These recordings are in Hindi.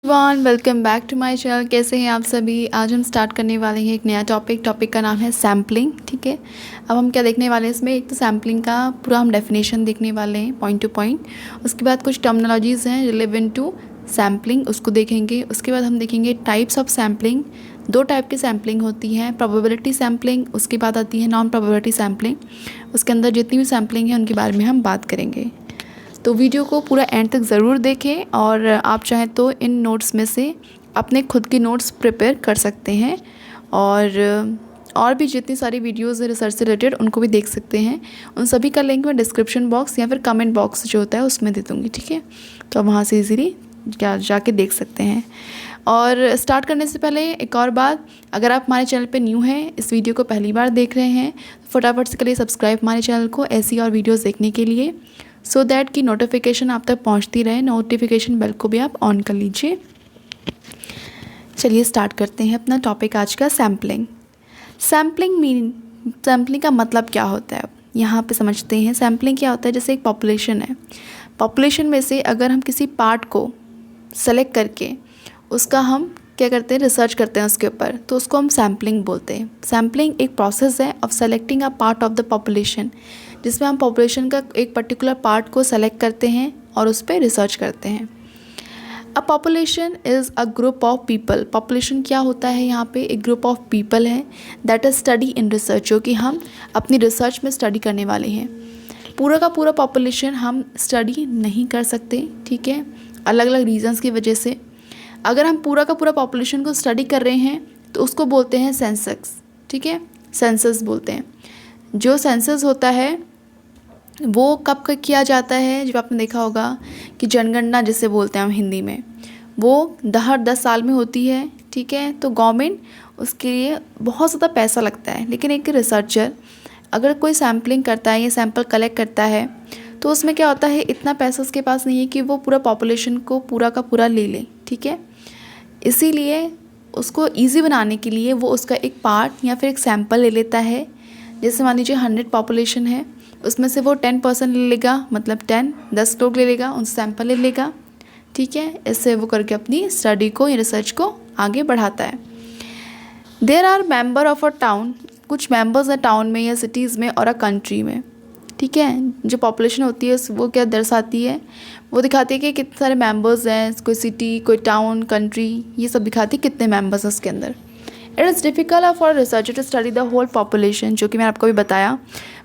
One welcome back to my channel. कैसे हैं आप सभी। आज हम स्टार्ट करने वाले हैं एक नया टॉपिक का नाम है सैम्पलिंग। ठीक है, अब हम क्या देखने वाले हैं इसमें, एक तो सैम्पलिंग का पूरा हम डेफिनेशन देखने वाले हैं पॉइंट टू पॉइंट। उसके बाद कुछ टर्मिनोलॉजीज़ हैं रिलेवेंट टू सैम्पलिंग, उसको देखेंगे। उसके बाद हम देखेंगे टाइप्स ऑफ सैम्पलिंग। दो टाइप की सैम्पलिंग होती है, प्रोबेबिलिटी सैम्पलिंग, उसके बाद आती है नॉन प्रोबेबिलिटी सैम्पलिंग। उसके अंदर जितनी भी सैम्पलिंग है उनके बारे में हम बात करेंगे। तो वीडियो को पूरा एंड तक ज़रूर देखें और आप चाहें तो इन नोट्स में से अपने खुद की नोट्स प्रिपेयर कर सकते हैं और भी जितनी सारी वीडियोस है रिसर्च से रिलेटेड उनको भी देख सकते हैं। उन सभी का लिंक मैं डिस्क्रिप्शन बॉक्स या फिर कमेंट बॉक्स जो होता है उसमें दे दूँगी। ठीक है, तो आप वहाँ से इजीली जाके देख सकते हैं। और स्टार्ट करने से पहले एक और बात, अगर आप हमारे चैनल पे न्यू हैं, इस वीडियो को पहली बार देख रहे हैं, तो फटाफट से करिए सब्सक्राइब हमारे चैनल को ऐसी और वीडियोस देखने के लिए, सो दैट कि नोटिफिकेशन आप तक पहुंचती रहे। नोटिफिकेशन बेल को भी आप ऑन कर लीजिए। चलिए स्टार्ट करते हैं अपना टॉपिक आज का, सैम्पलिंग। सैम्पलिंग का मतलब क्या होता है, यहाँ पे समझते हैं। सैम्पलिंग क्या होता है, जैसे एक पॉपुलेशन है, पॉपुलेशन में से अगर हम किसी पार्ट को सेलेक्ट करके उसका हम क्या करते हैं, रिसर्च करते हैं उसके ऊपर, तो उसको हम सैम्पलिंग बोलते हैं। सैम्पलिंग एक प्रोसेस है of selecting a part of the population, जिसमें हम पॉपुलेशन का एक पर्टिकुलर पार्ट को सेलेक्ट करते हैं और उस पर रिसर्च करते हैं। A population is a group of people. Population क्या होता है, यहाँ पे एक ग्रुप ऑफ पीपल है that is study in research, जो कि हम अपनी रिसर्च में स्टडी करने वाले हैं। पूरा का पूरा पॉपुलेशन हम स्टडी नहीं कर सकते, ठीक है, अलग अलग रीजंस की वजह से। अगर हम पूरा का पूरा पॉपुलेशन को स्टडी कर रहे हैं तो उसको बोलते हैं सेंसस। ठीक है, सेंसस बोलते हैं। जो सेंसस होता है वो कब किया जाता है, जब आपने देखा होगा कि जनगणना जिसे बोलते हैं हम हिंदी में, वो हर 10 साल में होती है। ठीक है, तो गवर्नमेंट उसके लिए बहुत ज़्यादा पैसा लगता है, लेकिन एक रिसर्चर अगर कोई सैम्पलिंग करता है या सैंपल कलेक्ट करता है तो उसमें क्या होता है, इतना पैसा उसके पास नहीं है कि वो पूरा पॉपुलेशन को पूरा का पूरा ले ले। ठीक है, इसीलिए उसको ईजी बनाने के लिए वो उसका एक पार्ट या फिर एक सैंपल ले लेता है। जैसे मान लीजिए 100 पॉपुलेशन है, उसमें से वो 10% ले लेगा, मतलब 10 लोग ले लेगा, उन सैंपल ले लेगा। ठीक है, इससे वो करके अपनी स्टडी को या रिसर्च को आगे बढ़ाता है। There are member of a town, कुछ मेंबर्स हैं टाउन में या सिटीज़ में और अ कंट्री में। ठीक है, जो पॉपुलेशन होती है वो क्या दर्शाती है, वो दिखाती है कि कितने सारे मेंबर्स हैं, कोई सिटी, कोई टाउन, कंट्री, ये सब दिखाती है कितने मेंबर्स हैं उसके अंदर। It is difficult for researcher to study the whole population, जो कि मैंने आपको भी बताया,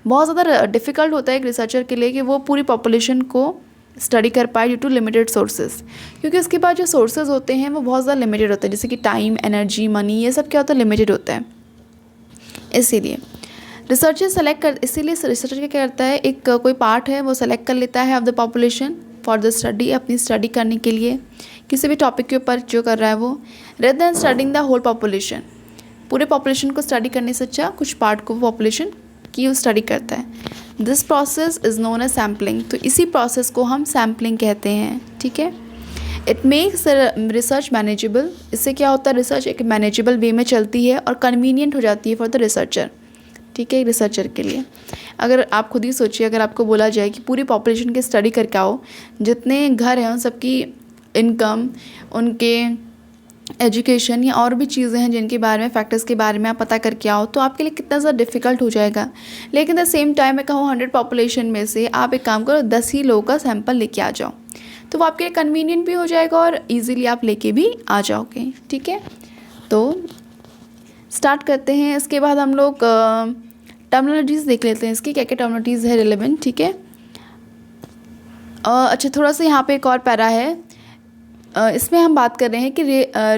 बहुत ज़्यादा डिफ़िकल्ट होता है एक रिसर्चर के लिए कि वो पूरी पॉपुलेशन को स्टडी कर पाए ड्यू टू लिमिटेड सोर्सेज, क्योंकि उसके पास जो सोर्सेज होते हैं वो बहुत ज़्यादा लिमिटेड होते हैं, जैसे कि टाइम, एनर्जी, मनी, ये सब क्या होता है, लिमिटेड होता है। इसीलिए रिसर्चर क्या करता है, एक कोई पार्ट है वो सेलेक्ट कर लेता है of the population for the study, अपनी स्टडी करने के लिए किसी भी टॉपिक के ऊपर जो कर रहा है वो, rather than studying the whole population. पूरे पॉपुलेशन को स्टडी करने से अच्छा कुछ पार्ट को पॉपुलेशन की वो स्टडी करता है। This process is known as sampling, तो इसी प्रोसेस को हम सैम्पलिंग कहते हैं। ठीक है, इट मेक्स रिसर्च मैनेजेबल, इससे क्या होता है, रिसर्च एक मैनेजेबल वे में चलती है और कन्वीनियंट हो जाती है फॉर द रिसर्चर। ठीक है, रिसर्चर के लिए अगर आप खुद ही सोचिए, अगर आपको बोला जाए कि पूरी पॉपुलेशन की स्टडी करके आओ, जितने घर हैं उन सबकी इनकम, उनके एजुकेशन या और भी चीज़ें हैं जिनके बारे में, फैक्टर्स के बारे में आप पता करके आओ, तो आपके लिए कितना ज़्यादा डिफ़िकल्ट हो जाएगा। लेकिन द सेम टाइम मैं कहूँ 100 पॉपुलेशन में से आप एक काम करो, 10 ही लोगों का सैंपल लेके आ जाओ, तो वो आपके लिए कन्वीनियंट भी हो जाएगा और ईज़िली आप लेके भी आ जाओगे। ठीक है, तो स्टार्ट करते हैं। इसके बाद हम लोग टर्मिनोलॉजीज़ देख लेते हैं, इसकी क्या क्या टर्मिनोलॉजीज़ है रिलेवेंट। ठीक है, अच्छा थोड़ा सा यहाँ पे एक और पैरा है, इसमें हम बात कर रहे हैं कि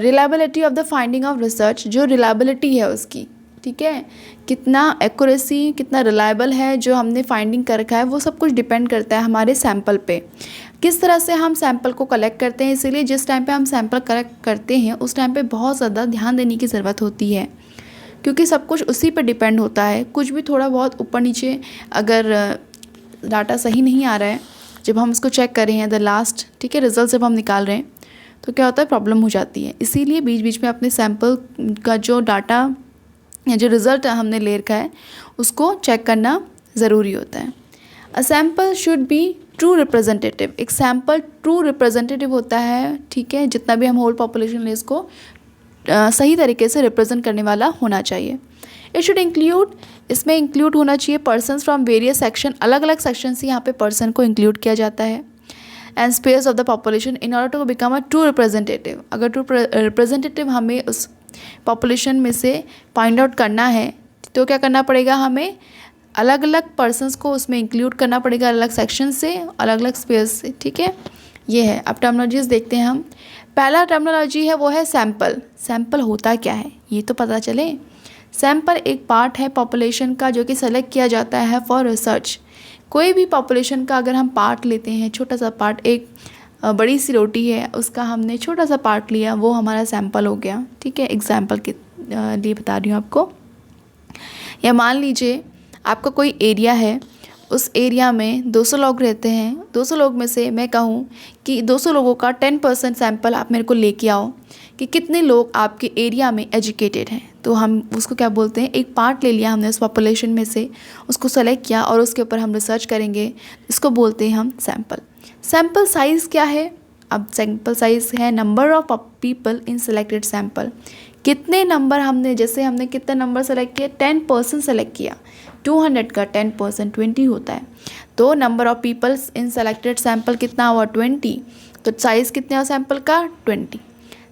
reliability of the finding of research, जो रिलायबिलिटी है उसकी, ठीक है, कितना एक्यूरेसी, कितना रिलायबल है जो हमने फाइंडिंग कर रखा है, वो सब कुछ डिपेंड करता है हमारे सैंपल पे, किस तरह से हम सैंपल को कलेक्ट करते हैं। इसीलिए जिस टाइम पे हम सैंपल कलेक्ट करते हैं उस टाइम पे बहुत ज़्यादा ध्यान देने की ज़रूरत होती है, क्योंकि सब कुछ उसी पे डिपेंड होता है। कुछ भी थोड़ा बहुत ऊपर नीचे अगर डाटा सही नहीं आ रहा है, जब हम उसको चेक कर रहे हैं द लास्ट, ठीक है, रिजल्ट जब हम निकाल रहे हैं, तो क्या होता है, प्रॉब्लम हो जाती है। इसीलिए बीच बीच में अपने सैंपल का जो डाटा या जो रिज़ल्ट हमने ले रखा है उसको चेक करना ज़रूरी होता है। A sample should be true representative, एक सैम्पल ट्रू रिप्रेजेंटेटिव होता है, ठीक है, जितना भी हम होल पॉपुलेशन ले इसको सही तरीके से रिप्रेजेंट करने वाला होना चाहिए। इट शुड इंक्लूड, इसमें इंक्लूड होना चाहिए पर्सन्स फ्रॉम वेरियस सेक्शन, अलग अलग सेक्शन से यहाँ पे पर्सन को इंक्लूड किया जाता है, and space of the population in order to become a true representative. अगर ट्रू रिप्रेजेंटेटिव हमें उस पॉपुलेशन में से पॉइंट आउट करना है तो क्या करना पड़ेगा, हमें अलग अलग पर्सन्स को उसमें इंक्लूड करना पड़ेगा, अलग सेक्शन से, अलग अलग स्पेस से, ठीक है। ये है। अब टर्मिनोलॉजीज देखते हैं हम। पहला टर्मिनोलॉजी है वो है सैम्पल। सैम्पल होता क्या है ये तो पता चले। सैम्पल एक पार्ट है पॉपुलेशन का जो कि सेलेक्ट किया जाता है फॉर रिसर्च। कोई भी पॉपुलेशन का अगर हम पार्ट लेते हैं, छोटा सा पार्ट, एक बड़ी सी रोटी है उसका हमने छोटा सा पार्ट लिया, वो हमारा सैम्पल हो गया, ठीक है। एग्जाम्पल के लिए बता रही हूँ आपको। या मान लीजिए आपका कोई एरिया है, उस एरिया में 200 लोग रहते हैं, 200 लोग में से मैं कहूँ कि 200 लोगों का 10% सैम्पल आप मेरे को लेके आओ कि कितने लोग आपके एरिया में एजुकेटेड हैं। तो हम उसको क्या बोलते हैं, एक पार्ट ले लिया हमने उस पॉपुलेशन में से, उसको सेलेक्ट किया और उसके ऊपर हम रिसर्च करेंगे, इसको बोलते हैं हम सैम्पल। सैम्पल साइज़ क्या है, अब सैम्पल साइज़ है number of people in selected sample. कितने नंबर हमने, जैसे हमने कितने नंबर सेलेक्ट किए, 10% सेलेक्ट किया, 200 का 10% 20 होता है, तो number of peoples in selected sample कितना हुआ 20, तो साइज़ कितना हुआ सैम्पल का 20।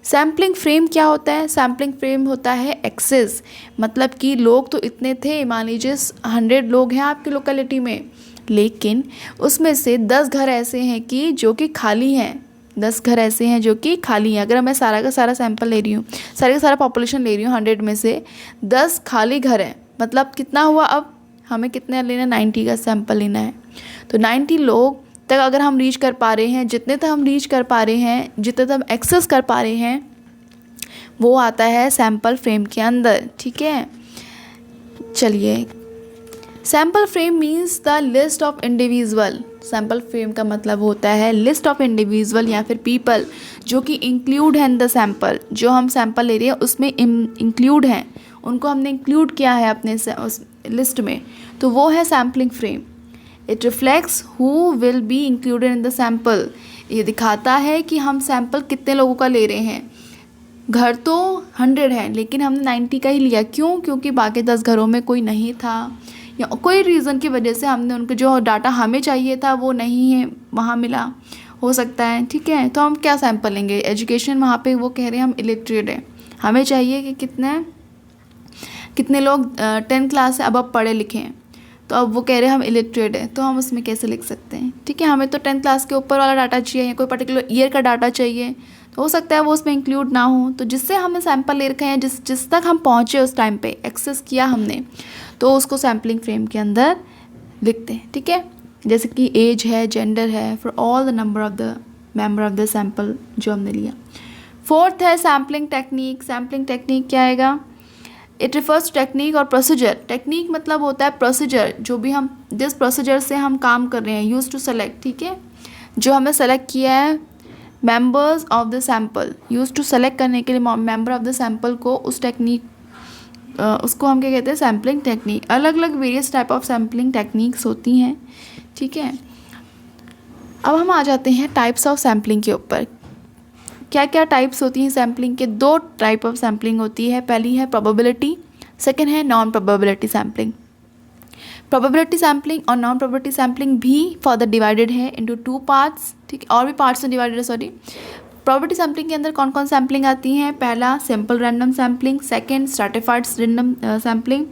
सैम्पलिंग फ्रेम क्या होता है, सैम्पलिंग फ्रेम होता है एक्सेस, मतलब कि लोग तो इतने थे, मान लीजिए 100 लोग हैं आपकी लोकेलिटी में, लेकिन उसमें से 10 घर ऐसे हैं कि जो कि खाली हैं, 10 घर ऐसे हैं जो कि खाली हैं। अगर मैं सारा का सारा सैंपल ले रही हूँ, सारे का सारा पॉपुलेशन ले रही हूँ 100 में से 10 खाली घर हैं, मतलब कितना हुआ, अब हमें कितना लेना, 90 का सैंपल लेना है। तो 90 लोग तक अगर हम रीच कर पा रहे हैं, जितने तक हम रीच कर पा रहे हैं, जितने तक हम एक्सेस कर पा रहे हैं, वो आता है सैंपल फ्रेम के अंदर, ठीक है। चलिए, sample frame means the list of individual. Sample frame का मतलब होता है लिस्ट ऑफ इंडिविजुअल या फिर पीपल जो कि इंक्लूड हैं इन द सैंपल। जो हम सैंपल ले रहे हैं उसमें इंक्लूड हैं, उनको हमने इंक्लूड किया है अपने उस लिस्ट में, तो वो है sampling frame. It reflects who will be included in the sample. ये दिखाता है कि हम सैंपल कितने लोगों का ले रहे हैं। घर तो 100 है लेकिन हमने 90 का ही लिया, क्यों, क्योंकि बाकी 10 घरों में कोई नहीं था या कोई रीज़न की वजह से हमने उनको जो डाटा हमें चाहिए था वो नहीं है वहाँ मिला, हो सकता है, ठीक है। तो हम क्या सैंपल लेंगे, एजुकेशन, वहाँ पे वो कह रहे हैं हम इलिटरेट हैं, हमें चाहिए कि कितने लोग 10 क्लास से अब पढ़े लिखे हैं, तो अब वो कह रहे हैं हम इलिटरेट हैं, तो हम उसमें कैसे लिख सकते हैं, ठीक है। हमें तो 10 क्लास के ऊपर वाला डाटा चाहिए या कोई पर्टिकुलर ईयर का डाटा चाहिए, तो हो सकता है वो उसमें इंक्लूड ना हो। तो जिससे हमें सैंपल ले रखे हैं, जिस तक हम पहुँचे उस टाइम पे एक्सेस किया हमने, तो उसको सैम्पलिंग फ्रेम के अंदर लिखते हैं, ठीक है। जैसे कि एज है, जेंडर है, for all the number of the member of the sample जो हमने लिया। 4th है सैम्पलिंग टेक्निक। सैम्पलिंग टेक्निक क्या आएगा, इट रिफर्स टेक्निक और प्रोसीजर। टेक्निक मतलब होता है प्रोसीजर, जो भी हम जिस प्रोसीजर से हम काम कर रहे हैं, यूज टू सेलेक्ट, ठीक है, जो हमें सेलेक्ट किया है members of the sample, use to select करने के लिए मेंबर ऑफ द सैंपल को, उस टेक्निक उसको हम क्या कहते हैं, सैम्पलिंग टेक्निक। अलग अलग various type of sampling techniques होती हैं, ठीक है। अब हम आ जाते हैं टाइप्स ऑफ सैम्पलिंग के ऊपर। क्या क्या टाइप्स होती हैं सैम्पलिंग के, 2 टाइप ऑफ सैम्पलिंग होती है। पहली है प्रोबेबिलिटी, सेकंड है non probability sampling. Probability sampling और नॉन प्रोबेबिलिटी सैम्पलिंग भी फर्दर डिवाइडेड है इनटू 2 पार्ट्स, ठीक है, और भी पार्ट्स में डिवाइडेड है, सॉरी। प्रोबेबिलिटी सैम्पलिंग के अंदर कौन कौन सैम्पलिंग आती हैं, पहला simple random sampling, second stratified random sampling,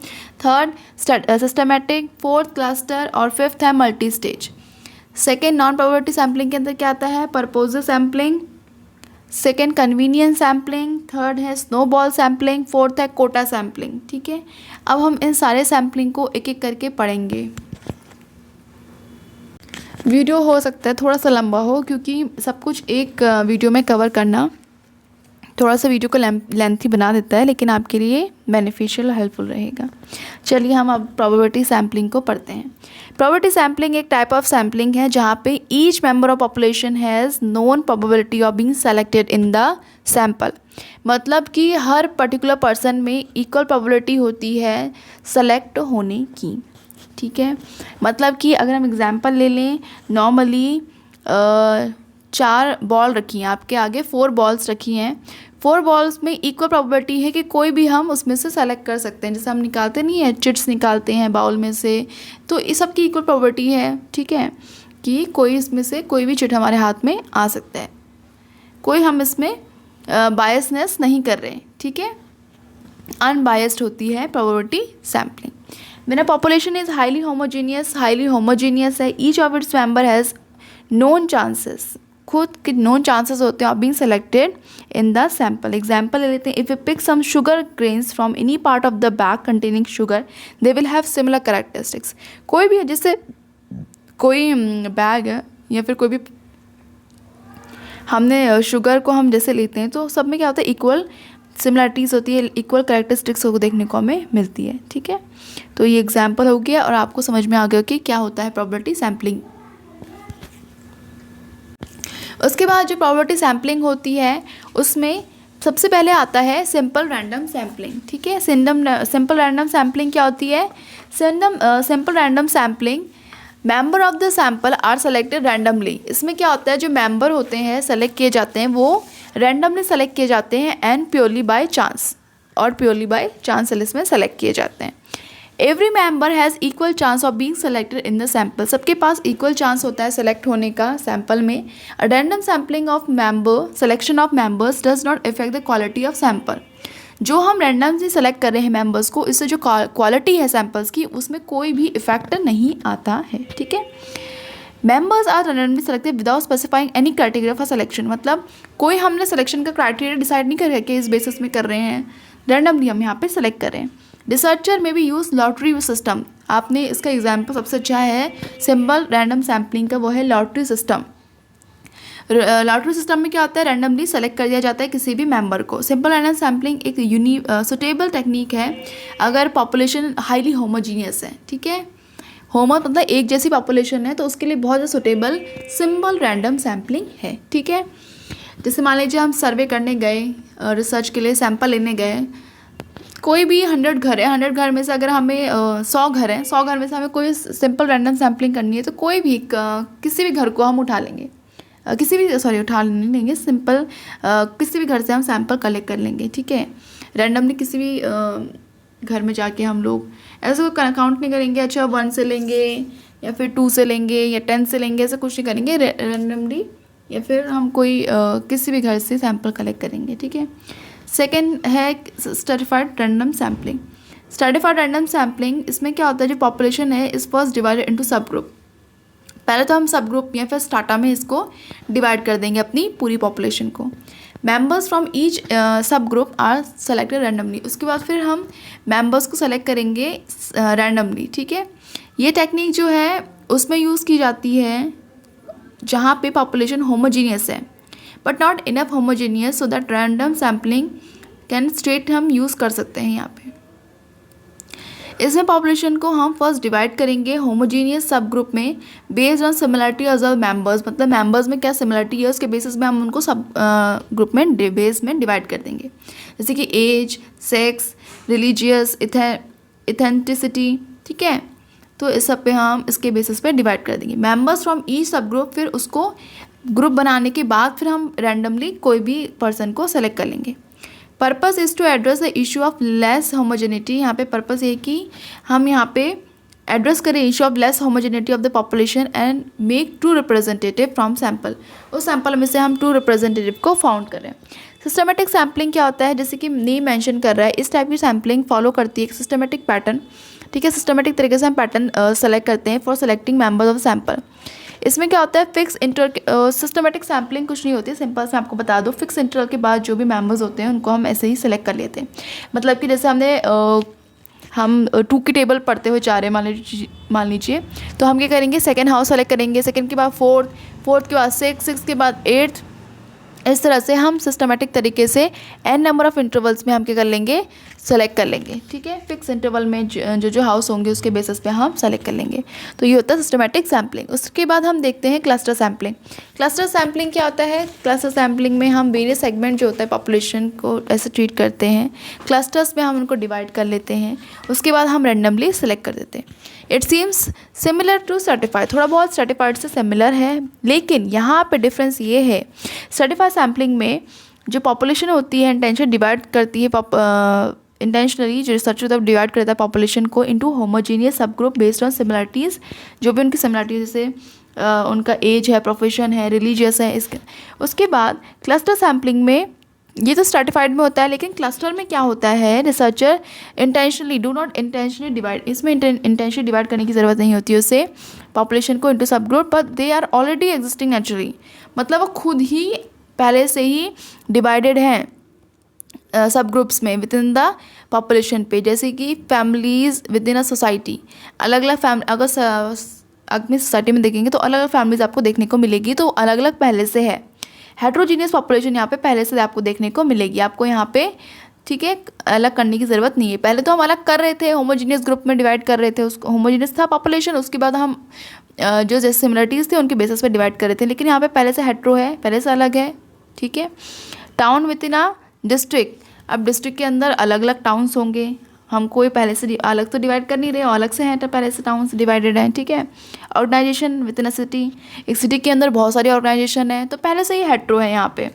third systematic, fourth cluster और फिफ्थ है multi stage. Second non probability sampling के अंदर क्या आता है, purposal sampling, second convenience sampling, third है स्नोबॉल सैम्पलिंग, फोर्थ है कोटा सैम्पलिंग, ठीक है। अब हम इन सारे सैम्पलिंग को एक एक करके पढ़ेंगे। वीडियो हो सकता है थोड़ा सा लंबा हो, क्योंकि सब कुछ एक वीडियो में कवर करना थोड़ा सा वीडियो को लेंथी बना देता है, लेकिन आपके लिए बेनिफिशियल हेल्पफुल रहेगा। चलिए हम अब प्रोबेबिलिटी सैम्पलिंग को पढ़ते हैं। प्रोबेबिलिटी सैम्पलिंग एक टाइप ऑफ सैम्पलिंग है जहाँ पे each member of population has known probability of being selected in the sample. मतलब कि हर पर्टिकुलर पर्सन में इक्वल प्रोबेबिलिटी होती है सेलेक्ट होने की, ठीक है। मतलब कि अगर हम एग्जांपल ले लें, नॉर्मली 4 बॉल रखी हैं आपके आगे, 4 बॉल्स रखी हैं। 4 बॉल्स में इक्वल प्रोबेबिलिटी है कि कोई भी हम उसमें से सेलेक्ट कर सकते हैं। जैसे हम निकालते नहीं है, चिट्स निकालते हैं बाउल में से, तो इस सब की इक्वल प्रोबेबिलिटी है, ठीक है, कि कोई इसमें से कोई भी चिट हमारे हाथ में आ सकता है। कोई हम इसमें बायसनेस नहीं कर रहे, ठीक है। अनबायस्ड होती है probability sampling. When a population is highly homogeneous है, each of its member has known chances, खुद के known chances होते हैं of being selected in the sample। Example ले लेते हैं, if we pick some sugar grains from any part of the bag containing sugar, they will have similar characteristics। कोई भी है, जैसे कोई बैग है या फिर कोई भी हमने शुगर को हम जैसे लेते हैं, तो सब में क्या होता है, इक्वल सिमिलरिटीज़ होती है, इक्वल कैरेक्टरिस्टिक्स को देखने को हमें मिलती है, ठीक है। तो ये एग्जाम्पल हो गया और आपको समझ में आ गया कि क्या होता है प्रोबेबिलिटी सैम्पलिंग। उसके बाद जो प्रोबेबिलिटी सैम्पलिंग होती है उसमें सबसे पहले आता है सिंपल रैंडम सैम्पलिंग, ठीक है। सिंपल रैंडम सैम्पलिंग क्या होती है? Simple random sampling, member of the sample are selected randomly. इसमें क्या होता है, जो मेंबर होते हैं सेलेक्ट किए जाते हैं वो रैंडमली सेलेक्ट किए जाते हैं एंड प्योरली बाय चांस, और प्योरली बाय चांस इसमें सेलेक्ट किए जाते हैं। Every member has equal chance of being selected in the sample. सबके पास इक्वल चांस होता है सेलेक्ट होने का सैम्पल में। A random sampling of member, selection of members does not effect the quality of sample. जो हम रैंडमली सेलेक्ट कर रहे हैं मेंबर्स को, इससे जो क्वालिटी है सैम्पल्स की उसमें कोई भी इफेक्ट नहीं आता है, ठीक है। Members are randomly selected without specifying any criteria for selection. मतलब कोई हमने सिलेक्शन का क्राइटेरिया डिसाइड नहीं कर कि इस बेसिस में कर रहे हैं, रैंडमली हम यहाँ पे सेलेक्ट कर रहे हैं। रिसर्चर में भी यूज़ लॉटरी सिस्टम। आपने इसका एग्जाम्पल सबसे अच्छा है सिंपल रैंडम सैम्पलिंग का, वो है लॉटरी सिस्टम। लॉटरी सिस्टम में क्या होता है, रैंडमली सेलेक्ट कर दिया जाता है किसी भी मेंबर को। सिंपल रैंडम सैम्पलिंग एक सुटेबल टेक्निक है अगर पॉपुलेशन हाईली होमोजीनियस है, ठीक है। मतलब एक जैसी पॉपुलेशन है तो उसके लिए बहुत ज़्यादा सुटेबल सिंपल रैंडम सैम्पलिंग है, ठीक है। जैसे मान लीजिए हम सर्वे करने गए, रिसर्च के लिए सैंपल लेने गए, कोई भी 100 घर है, 100 घर में से अगर हमें 100 घर हैं, 100 घर में से हमें कोई सिंपल रैंडम सैम्पलिंग करनी है, तो कोई भी किसी भी घर को हम उठा लेंगे, उठा नहीं लेंगे, सिंपल किसी भी घर से हम सैंपल कलेक्ट कर लेंगे, ठीक है। रैंडमली किसी भी घर में जाके हम लोग ऐसे कोई काउंट नहीं करेंगे, अच्छा 1 से लेंगे या फिर 2 से लेंगे या 10 से लेंगे, ऐसा कुछ नहीं करेंगे रैंडमली, या फिर हम कोई किसी भी घर से सैंपल कलेक्ट करेंगे, ठीक है। सेकेंड है stratified random sampling. Stratified random sampling, इसमें क्या होता है, जो पॉपुलेशन है इस first divided into sub group. पहले तो हम सब ग्रुप या फिर स्टार्टा में इसको डिवाइड कर देंगे अपनी पूरी पॉपुलेशन को। मेंबर्स फ्रॉम ईच सब ग्रुप आर सेलेक्टेड रैंडमली। उसके बाद फिर हम मेंबर्स को सेलेक्ट करेंगे रैंडमली, ठीक है। ये टेक्निक जो है उसमें यूज़ की जाती है जहाँ पे पॉपुलेशन होमोजीनियस है but not enough homogeneous, so that random sampling can straight हम यूज़ कर सकते हैं यहाँ पे। इसमें पॉपुलेशन को हम फर्स्ट डिवाइड करेंगे होमोजीनियस सब ग्रुप में based on similarity of members. मतलब मेंबर्स में क्या सिमिलरिटी है उसके बेसिस में हम उनको सब ग्रुप में बेस में डिवाइड कर देंगे, जैसे कि एज, सेक्स, रिलीजियस, इथेंटिसिटी, ठीक है। तो इस सब पे हम इसके बेसिस पे डिवाइड कर देंगे मेंबर्स फ्रॉम ईच सब ग्रुप। फिर उसको ग्रुप बनाने के बाद फिर हम रैंडमली कोई भी पर्सन को सेलेक्ट कर लेंगे। Purpose is to address the issue of less homogeneity. यहाँ पे पर्पस ये कि हम यहाँ पे एड्रेस करें issue of less homogeneity of the population and make true representative from sample. उस सैम्पल में से हम ट्रू रिप्रेजेंटेटिव को फाउंड करें। सिस्टमेटिक सैम्पलिंग क्या होता है, जैसे कि नेम मेंशन कर रहा है, इस टाइप की सैम्पलिंग फॉलो करती है एक सिस्टमेटिक पैटर्न, ठीक है। सिस्टमेटिक तरीके से हम पैटर्न सेलेक्ट करते हैं for selecting members of sample. इसमें क्या होता है, फिक्स सिस्टमेटिक सैम्पलिंग कुछ नहीं होती है, सिंपल से आपको बता दो, फिक्स इंटरवल के बाद जो भी मेंबर्स होते हैं उनको हम ऐसे ही सेलेक्ट कर लेते हैं। मतलब कि जैसे हम 2 की टेबल पढ़ते हुए जा रहे हैं मान लीजिए, तो हम क्या करेंगे, सेकेंड हाउस सेलेक्ट करेंगे, सेकेंड के बाद फोर्थ के बाद 6 के बाद 8। इस तरह से हम सिस्टमेटिक तरीके से n नंबर ऑफ़ इंटरवल्स में हम क्या कर लेंगे, सेलेक्ट कर लेंगे, ठीक है। फिक्स इंटरवल में जो हाउस होंगे उसके बेसिस पे हम सेलेक्ट कर लेंगे। तो ये होता है सिस्टमेटिक सैम्पलिंग। उसके बाद हम देखते हैं क्लस्टर सैम्पलिंग। क्लस्टर सैम्पलिंग क्या होता है? क्लस्टर सैम्पलिंग में हम वेरियस सेगमेंट जो होता है पॉपुलेशन को ऐसे ट्रीट करते हैं, क्लस्टर्स में हम उनको डिवाइड कर लेते हैं, उसके बाद हम रैंडमली सेलेक्ट कर देते हैं। It seems similar to certified, थोड़ा बहुत सर्टिफाइड से सिमिलर है, लेकिन यहाँ पे डिफरेंस ये है, सर्टिफाइड सैम्पलिंग में जो पॉपुलेशन होती है इंटेंशन डिवाइड करती है, इंटेंशनली जो रिसर्चर तब डिवाइड करता है पॉपुलेशन को इनटू होमोजीनियस सब ग्रुप बेस्ड ऑन सिमिलरिटीज़, जो भी उनकी सिमिलरिटीज जैसे उनका एज है, प्रोफेशन है, रिलीजियस है। उसके बाद क्लस्टर सैम्पलिंग में ये तो स्ट्रैटिफाइड में होता है, लेकिन क्लस्टर में क्या होता है, researcher intentionally do not intentionally divide, इसमें इंटेंशनली डिवाइड करने की ज़रूरत नहीं होती है उसे पॉपुलेशन को into sub group, but they are already existing naturally, मतलब वो खुद ही पहले से ही डिवाइडेड हैं सब ग्रुप्स में विद इन द पॉपुलेशन पे, जैसे कि families with in a society, अलग अलग फैमिली अगर सोसाइटी में देखेंगे तो अलग अलग फैमिलीज़ आपको देखने को मिलेगी, तो अलग अलग पहले से है। हेट्रोजीनियस पॉपुलेशन यहाँ पे पहले से आपको देखने को मिलेगी, आपको यहाँ पे, ठीक है, अलग करने की ज़रूरत नहीं है। पहले तो हम अलग कर रहे थे, होमोजीनियस ग्रुप में डिवाइड कर रहे थे, उसको होमोजीनियस था पॉपुलेशन, उसके बाद हम जो जैसे सिमिलरिटीज़ थे उनके बेसिस पे डिवाइड कर रहे थे, लेकिन यहाँ पे पहले से हेट्रो है, पहले से अलग है, ठीक है। Town within a district, अब डिस्ट्रिक्ट के अंदर अलग अलग टाउन्स होंगे, हम कोई पहले से अलग तो डिवाइड कर नहीं रहे, अलग से हैं तो पहले से टाउन्स डिवाइडेड हैं, ठीक है। Organization within a city, एक सिटी के अंदर बहुत सारी ऑर्गेनाइजेशन है, तो पहले से ही हेट्रो है यहाँ पे।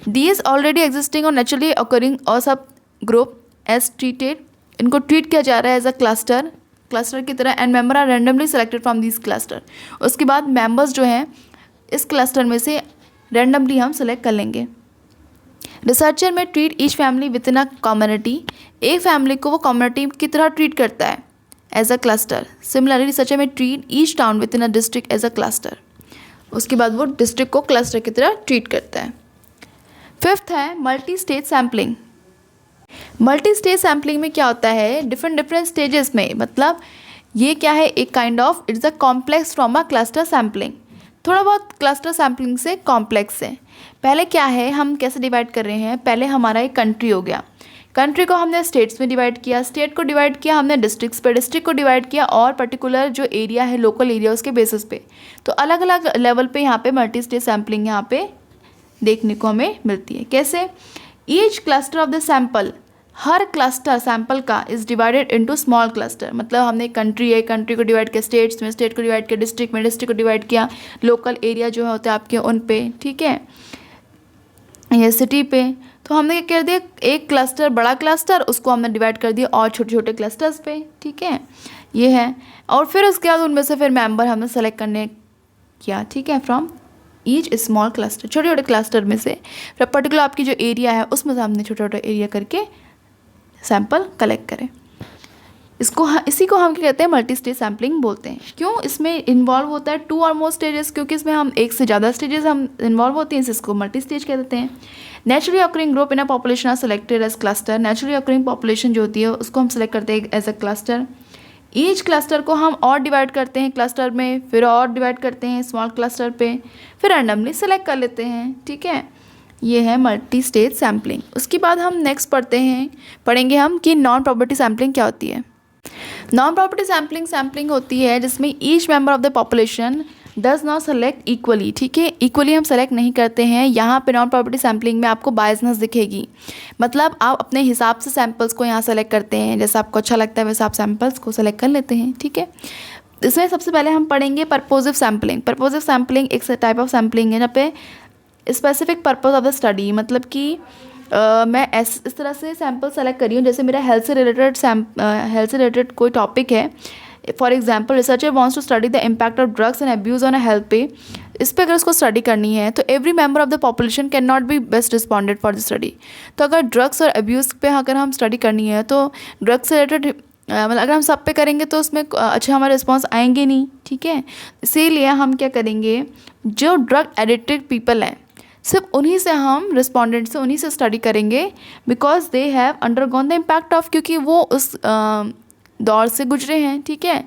दीज ऑलरेडी एग्जिस्टिंग और नेचुरली ऑकरिंग और सब ग्रुप एज ट्रीटेड, इनको ट्रीट किया जा रहा है एज अ क्लस्टर की तरह, and member are randomly selected from this cluster. उसके बाद मेंबर्स जो हैं इस क्लस्टर में से रैंडमली हम सेलेक्ट कर लेंगे। Researcher may treat each family within a community, एक फैमिली को वो कम्युनिटी की तरह ट्रीट करता है as a cluster. Similarly researcher may treat each town within a district as a cluster, उसके बाद वो डिस्ट्रिक्ट को क्लस्टर की तरह ट्रीट करता है। फिफ्थ है multi stage sampling. Multi stage sampling में क्या होता है, डिफरेंट स्टेजेस में, मतलब ये क्या है, एक kind of it's a complex from a cluster sampling, थोड़ा बहुत क्लस्टर सैम्पलिंग से कॉम्प्लेक्स है। पहले क्या है, हम कैसे डिवाइड कर रहे हैं, पहले हमारा एक कंट्री हो गया, कंट्री को हमने स्टेट्स में डिवाइड किया, स्टेट को डिवाइड किया हमने डिस्ट्रिक्ट्स पे, डिस्ट्रिक्ट को डिवाइड किया और पर्टिकुलर जो एरिया है, लोकल एरिया, उसके बेसिस पे। तो अलग अलग लेवल पे यहाँ पे मल्टी स्टेज सैम्पलिंग यहाँ पे देखने को हमें मिलती है। कैसे, each cluster of the sample, हर क्लस्टर सैम्पल का is divided into small cluster, मतलब हमने कंट्री है, कंट्री को डिवाइड किया स्टेट्स में, स्टेट को डिवाइड किया डिस्ट्रिक्ट में, डिस्ट्रिक्ट को डिवाइड किया लोकल एरिया जो होते हैं आपके उन पे, ठीक है, या सिटी पे। तो हमने क्या कर दिया, एक क्लस्टर बड़ा क्लस्टर उसको हमने डिवाइड कर दिया और छोटे छोटे क्लस्टर्स पे, ठीक है, ये है। और फिर उसके बाद उनमें से फिर मेंबर हमने सेलेक्ट करने किया, ठीक है, फ्रॉम ईच स्मॉल क्लस्टर, छोटे छोटे क्लस्टर में से फिर पर्टिकुलर आपकी जो एरिया है उसमें से हमने छोटा छोटा एरिया करके सैंपल कलेक्ट करें। इसी को हम क्या कहते हैं, मल्टी स्टेज सैम्पलिंग बोलते हैं। क्यों, इसमें इन्वॉल्व होता है 2 और मोर स्टेजेस, क्योंकि इसमें हम एक से ज़्यादा स्टेजेस हम इन्वॉल्व होती हैं, इसको मल्टी स्टेज कह देते हैं। Naturally occurring group in a population are selected as cluster, naturally occurring population जो होती है उसको हम सेलेक्ट करते हैं as a cluster. Each cluster को हम और डिवाइड करते हैं क्लस्टर में, फिर और डिवाइड करते हैं स्मॉल क्लस्टर पे, फिर रैंडमली सेलेक्ट कर लेते हैं, ठीक है। ये है मल्टी स्टेज सैम्पलिंग। उसके बाद हम नेक्स्ट पढ़ेंगे हम कि नॉन प्रॉपर्टी सैम्पलिंग क्या होती है। नॉन प्रॉपर्टी सैम्पलिंग होती है जिसमें each member of the population does not select equally, ठीक है, इक्वली हम सेलेक्ट नहीं करते हैं। यहाँ पे नॉन प्रॉपर्टी सैम्पलिंग में आपको बायसनेस दिखेगी, मतलब आप अपने हिसाब से सैम्पल्स को यहाँ सेलेक्ट करते हैं, जैसा आपको अच्छा लगता है वैसे आप सैम्पल्स को सेलेक्ट कर लेते हैं, ठीक है। इसमें सबसे पहले हम पढ़ेंगे पर्पोजिव सैम्पलिंग। पर्पोजिव सैम्पलिंग एक टाइप ऑफ सैम्पलिंग है जहाँ पे specific purpose of the study, मतलब कि मैं इस तरह से सैम्पल सेलेक्ट करी हूँ, जैसे मेरा हेल्थ से रिलेटेड कोई टॉपिक है। For example researcher wants to study the impact of drugs and abuse on a health पे, इस पर अगर उसको स्टडी करनी है तो every member of the population can not be best responded for the study. तो अगर ड्रग्स और अब्यूज़ पे अगर हम स्टडी करनी है तो ड्रग्स से रिलेटेड मतलब अगर हम सब पे करेंगे तो उसमें अच्छा हमारे रिस्पॉन्स आएंगे नहीं, ठीक है। इसीलिए हम क्या करेंगे, जो ड्रग एडिक्टेड पीपल हैं सिर्फ उन्हीं से हम रिस्पॉन्डेंट से उन्हीं से स्टडी करेंगे, because they have undergone the impact of, क्योंकि वो उस दौर से गुजरे हैं, ठीक है।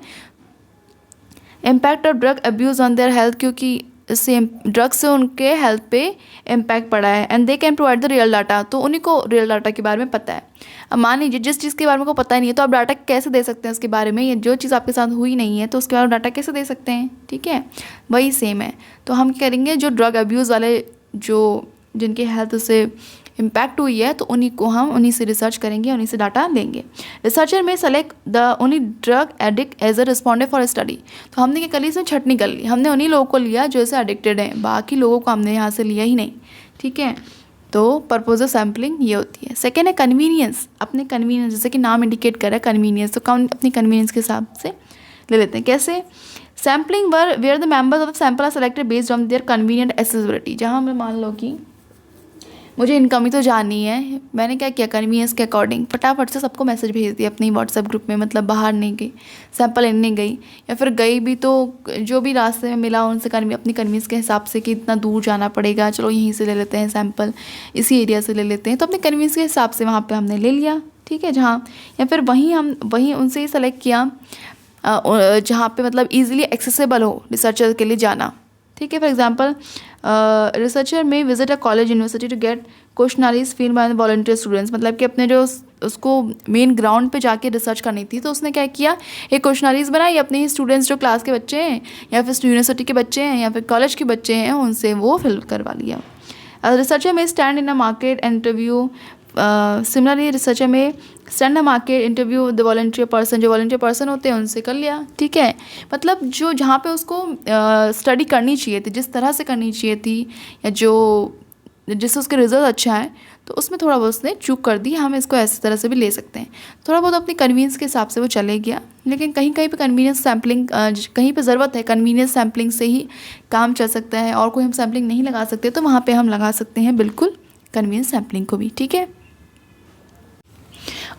Impact of drug abuse on their health, क्योंकि इससे ड्रग से उनके हेल्थ पे इम्पैक्ट पड़ा है, and they can provide the real data. तो उन्हीं को रियल डाटा के बारे में पता है। अब मान लीजिए जिस चीज़ के बारे में को पता ही नहीं है, तो आप डाटा कैसे दे सकते हैं उसके बारे में? ये जो चीज़ आपके साथ हुई नहीं है तो उसके बारे में डाटा कैसे दे सकते हैं? ठीक है, वही सेम है। तो हम क्या करेंगे, जो ड्रग अब्यूज़ वाले, जो जिनके हेल्थ से इम्पैक्ट हुई है, तो उन्हीं को हम उन्हीं से रिसर्च करेंगे, उन्हीं से डाटा लेंगे। Researcher may select the only drug addict as a respondent for study. तो हमने क्या कर ली, इसमें छटनी कर ली, हमने उन्हीं लोगों को लिया जो इसे एडिक्टेड हैं, बाकी लोगों को हमने यहाँ से लिया ही नहीं। ठीक है, तो पर्पज ऑफ सैम्पलिंग ये होती है। सेकेंड है कन्वीनियंस, अपने कन्वीनियंस, जैसे कि नाम इंडिकेट कर रहा है कन्वीनियंस, तो अपनी कन्वीनियंस के हिसाब से ले लेते हैं। कैसे? Sampling where the members of the sample are selected based on their convenient accessibility. जहाँ मैं मान लो कि मुझे इनकम ही तो जाननी है, मैंने क्या किया, कन्वीनियंस के अकॉर्डिंग फटाफट से सबको मैसेज भेज दिया अपनी व्हाट्सएप ग्रुप में, मतलब बाहर नहीं गई, सैंपल लेने गई, या फिर गई भी तो जो भी रास्ते में मिला उनसे अपनी कन्वीनियंस के हिसाब से कि इतना दूर जाना पड़ेगा, चलो यहीं से ले लेते हैं सैंपल, इसी एरिया से ले लेते हैं, तो अपने कन्वीनियंस के हिसाब से वहाँ पर हमने ले लिया। ठीक है, जहाँ या फिर वहीं उनसे ही सेलेक्ट किया जहाँ पे मतलब ईजिली एक्सेसिबल हो रिसर्चर के लिए जाना। ठीक है, for example researcher may visit a college university to get questionnaires fill by volunteer students. मतलब कि अपने जो उसको मेन ग्राउंड पे जाके रिसर्च करनी थी, तो उसने क्या किया, एक क्वेश्चनरीज बनाई, अपने ही स्टूडेंट्स जो क्लास के बच्चे हैं या फिर यूनिवर्सिटी के बच्चे हैं या फिर कॉलेज के बच्चे हैं, उनसे वो फिल करवा लिया। Researcher may stand in a market interview, similarly researcher may stand a market interview the volunteer person, जो वॉलंटियर पर्सन होते हैं उनसे कर लिया। ठीक है, मतलब जो जहाँ पे उसको स्टडी करनी चाहिए थी, जिस तरह से करनी चाहिए थी, या जो जिससे उसके रिजल्ट अच्छा है, तो उसमें थोड़ा बहुत उसने चूक कर दी। हम इसको ऐसी तरह से भी ले सकते हैं, थोड़ा बहुत अपनी कन्वीनियंस के हिसाब से वो चले गया। लेकिन कहीं कहीं पे कन्वीनियंस सैम्पलिंग, कहीं पे ज़रूरत है कन्वीनियंस सैम्पलिंग से ही काम चल सकता है, और कोई हम सैम्पलिंग नहीं लगा सकते, तो वहाँ पर हम लगा सकते हैं बिल्कुल कन्वीनियंस सैम्पलिंग को भी। ठीक है,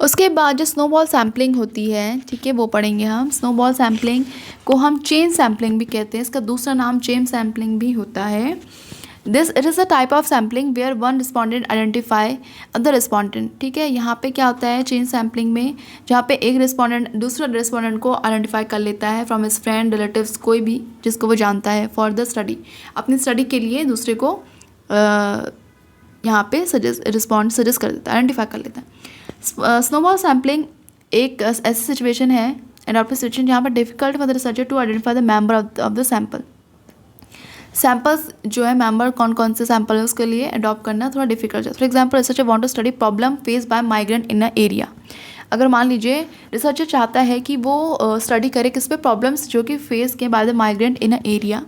उसके बाद जो स्नोबॉल सैम्पलिंग होती है, ठीक है, वो पढ़ेंगे हम। स्नोबॉल सैम्पलिंग को हम चेन सैम्पलिंग भी कहते हैं, इसका दूसरा नाम चेन सैम्पलिंग भी होता है। It is a type of sampling where one respondent identify other respondent. ठीक है, यहाँ पे क्या होता है चेन सैम्पलिंग में, जहाँ पे एक रिस्पॉन्डेंट दूसरे रिस्पॉन्डेंट को आइडेंटिफाई कर लेता है फ्रॉम हिज फ्रेंड, रिलेटिव्स, कोई भी जिसको वो जानता है, फॉर द स्टडी, अपनी स्टडी के लिए दूसरे को यहाँ पे सजेस्ट कर देता है, आइडेंटिफाई कर लेता है। स्नोबॉल सैम्पलिंग एक ऐसी सिचुएशन है, एडॉप्टिव सिचुएशन, जहाँ पर difficult for the researcher to identify the member of the sample. Samples जो है मेंबर कौन कौन से सैम्पल है उसके लिए अडॉप्ट करना थोड़ा डिफिकल्ट है। For example researcher want to study problem face by migrant in a area. अगर मान लीजिए रिसर्चर चाहता है कि वो स्टडी करे किस पे, प्रॉब्लम्स जो कि फेस किए by the migrant in a area,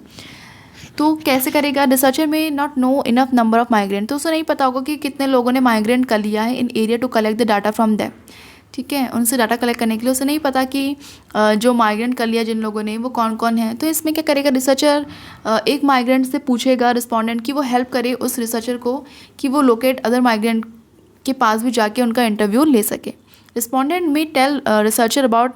तो कैसे करेगा? रिसर्चर में not know enough number of migrant, तो उसे नहीं पता होगा कि कितने लोगों ने माइग्रेंट कर लिया है in area to collect the data from them. ठीक है, उनसे डाटा कलेक्ट करने के लिए उसे नहीं पता कि जो माइग्रेंट कर लिया जिन लोगों ने वो कौन कौन है। तो इसमें क्या करेगा रिसर्चर, एक माइग्रेंट से पूछेगा रिस्पॉन्डेंट कि वो हेल्प करे उस रिसर्चर को कि वो लोकेट अदर माइग्रेंट के पास भी जाके उनका इंटरव्यू ले सके। Respondent may tell researcher about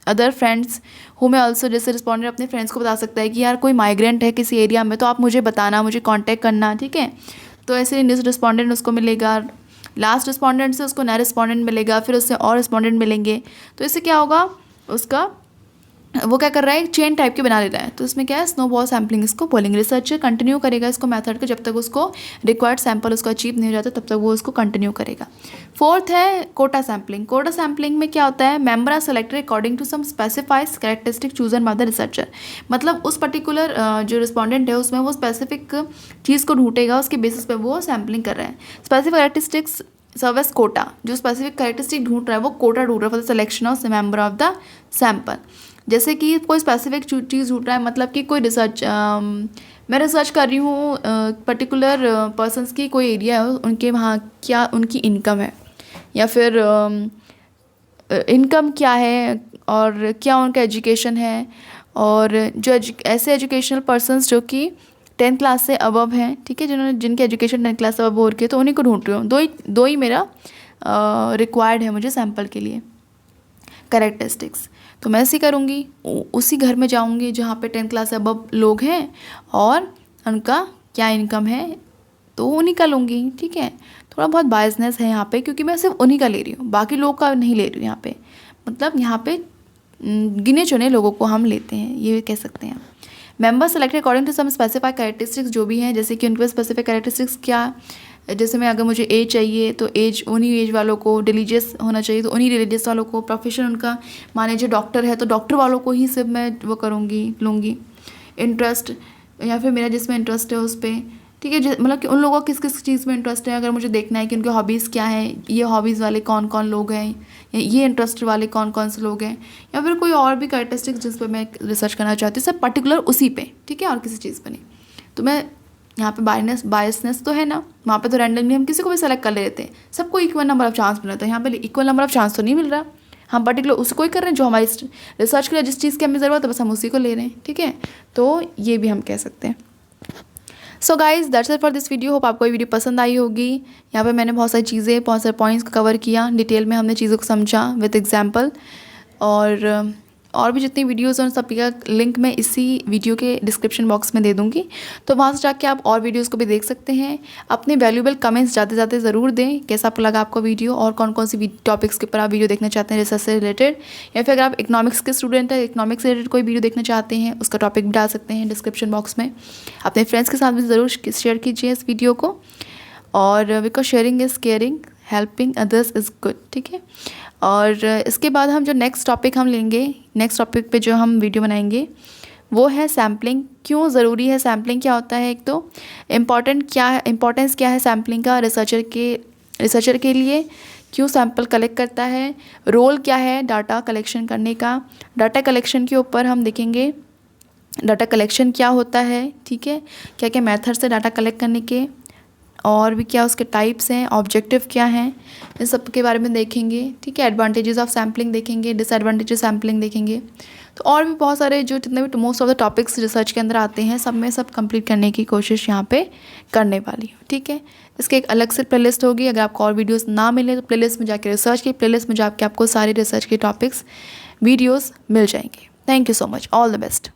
other friends who may also, जैसे रिस्पॉन्डेंट अपने फ्रेंड्स को बता सकता है कि यार कोई माइग्रेंट है किसी एरिया में, तो आप मुझे बताना, मुझे कांटेक्ट करना। ठीक है, तो ऐसे रिस्पॉन्डेंट उसको मिलेगा, लास्ट रिस्पॉन्डेंट से उसको नया रिस्पॉन्डेंट मिलेगा, फिर उससे और रिस्पॉन्डेंट मिलेंगे। तो इससे क्या होगा, उसका वो क्या कर रहा है, एक चेन टाइप की बना ले रहा है। तो इसमें क्या है, स्नोबॉल सैम्पलिंग इसको बोलेंगे। रिसर्चर कंटिन्यू करेगा इसको मेथड को जब तक उसको रिक्वायर्ड सैंपल उसको अचीव नहीं हो जाता, तब तक वो उसको कंटिन्यू करेगा। फोर्थ है कोटा सैम्पलिंग। कोटा सैम्पलिंग में क्या होता है, member are selected according to some specified characteristic chosen by the researcher. मतलब उस पर्टिकुलर जो रिस्पॉन्डेंट है उसमें वो स्पेसिफिक चीज़ को ढूंढेगा, उसके बेसिस पे वो सैम्पलिंग कर रहे हैं। स्पेसिफिक कैरेक्टरिस्टिक्स सर्विस कोटा, जो स्पेसिफिक कैरेक्टरिस्टिक ढूंढ रहा है वो कोटा ढूंढ रहा है for the selection of member of the sample. जैसे कि कोई स्पेसिफिक चीज़ ढूंढ रहा है, मतलब कि कोई रिसर्च, मैं रिसर्च कर रही हूँ पर्टिकुलर पर्सन्स की, कोई एरिया है उनके वहाँ क्या उनकी इनकम है, या फिर इनकम क्या है और क्या उनका एजुकेशन है, और जो ऐसे एजुकेशनल पर्सन्स जो कि 10th क्लास से अबव हैं, ठीक है, जिनके एजुकेशन 10th क्लास से अबव हो रखी है, तो उन्हीं को ढूंढ रही हूँ। दो ही मेरा रिक्वायर्ड है मुझे सैम्पल के लिए कैरेक्टरिस्टिक्स। तो मैं ऐसे करूँगी, उसी घर में जाऊँगी जहाँ पे 10th क्लास से अबव लोग हैं और उनका क्या इनकम है, तो उन्हीं का लूँगी। ठीक है, थोड़ा बहुत बायसनेस है यहाँ पे, क्योंकि मैं सिर्फ उन्हीं का ले रही हूँ, बाकी लोग का नहीं ले रही हूँ यहाँ पे। मतलब यहाँ पे गिने चुने लोगों को हम लेते हैं, ये कह सकते हैं। Member selected according to some specified characteristics, जो भी हैं, जैसे कि उनके स्पेसिफिक कैरेक्टरिस्टिक्स क्या, जैसे मैं अगर मुझे एज चाहिए तो एज उन्हीं एज वालों को, रिलीजियस होना चाहिए तो उन्हीं रिलीजियस वालों को, प्रोफेशन उनका माने जो डॉक्टर है तो डॉक्टर वालों को ही सिर्फ मैं वो करूँगी, लूँगी। इंटरेस्ट या फिर मेरा जिसमें इंटरेस्ट है उस पर, ठीक है, मतलब कि उन लोगों को किस किस चीज़ में इंटरेस्ट है, अगर मुझे देखना है कि उनके हॉबीज़ क्या है, ये हॉबीज़ वाले कौन कौन लोग हैं, या ये इंटरेस्ट वाले कौन कौन से लोग हैं, या फिर कोई और भी कैरेक्टरिस्टिक्स जिस पर मैं रिसर्च करना चाहती हूँ, सब पर्टिकुलर उसी पे, ठीक है, और किसी चीज़ पर नहीं। तो मैं यहाँ पे बायसनेस तो है ना, वहाँ पे तो रैंडमली हम किसी को भी सेलेक्ट कर लेते हैं, सबको इक्वल नंबर ऑफ चांस मिलता है, यहाँ पे इक्वल नंबर ऑफ चांस तो नहीं मिल रहा, हम पर्टिकुलर उसको ही कर रहे हैं जो हमारी रिसर्च के लिए जिस चीज़ की हमें ज़रूरत है, बस हम उसी को ले रहे हैं, ठीक है। तो ये भी हम कह सकते हैं। So guys that's it for this video. Hope आपको ये वीडियो पसंद आई होगी। यहाँ पे मैंने बहुत सारी चीज़ें, बहुत सारे पॉइंट्स को कवर किया, डिटेल में हमने चीज़ों को समझा विद एग्जांपल, और भी जितनी वीडियोज़ हैं उन सब का लिंक मैं इसी वीडियो के डिस्क्रिप्शन बॉक्स में दे दूँगी, तो वहाँ से जाके आप और वीडियोज़ को भी देख सकते हैं। अपने वैल्यूएबल कमेंट्स ज़्यादा ज़्यादा ज़रूर दें, कैसा आपको लगा आपको वीडियो, और कौन कौन सी टॉपिक्स के ऊपर आप वीडियो देखना चाहते हैं रिसर्च से रिलेटेड, या फिर अगर आप इकोनॉमिक्स के स्टूडेंट हैं, इकोनॉमिक्स से रिलेटेड कोई वीडियो देखना चाहते हैं, उसका टॉपिक भी डाल सकते हैं डिस्क्रिप्शन बॉक्स में। अपने फ्रेंड्स के साथ भी ज़रूर शेयर कीजिए इस वीडियो को, और because sharing is caring, helping others is good, ठीक है। और इसके बाद हम जो नेक्स्ट टॉपिक हम लेंगे, नेक्स्ट टॉपिक पे जो हम वीडियो बनाएंगे वो है सैम्पलिंग। क्यों ज़रूरी है सैम्पलिंग, क्या होता है, एक तो इम्पोर्टेंस क्या है सैम्पलिंग का रिसर्चर के लिए, क्यों सैम्पल कलेक्ट करता है, रोल क्या है डाटा कलेक्शन करने का। डाटा कलेक्शन के ऊपर हम देखेंगे डाटा कलेक्शन क्या होता है, ठीक है, क्या क्या मेथड्स है डाटा कलेक्ट करने के, और भी क्या उसके टाइप्स हैं, ऑब्जेक्टिव क्या हैं, इन सब के बारे में देखेंगे, ठीक है। एडवांटेजेस ऑफ सैम्पलिंग देखेंगे, डिसएडवांटेजेस सैम्पलिंग देखेंगे, तो और भी बहुत सारे जो जितने भी most of the topics research के अंदर आते हैं सब में सब कंप्लीट करने की कोशिश यहाँ पे करने वाली हूँ, ठीक है। इसके एक अलग से प्लेलिस्ट होगी, अगर आपको और वीडियोज़ ना मिले तो प्लेलिस्ट में जाके रिसर्च की प्लेलिस्ट में जाके आपको सारे रिसर्च के टॉपिक्स वीडियोज़ मिल जाएंगे। Thank you so much, all the best.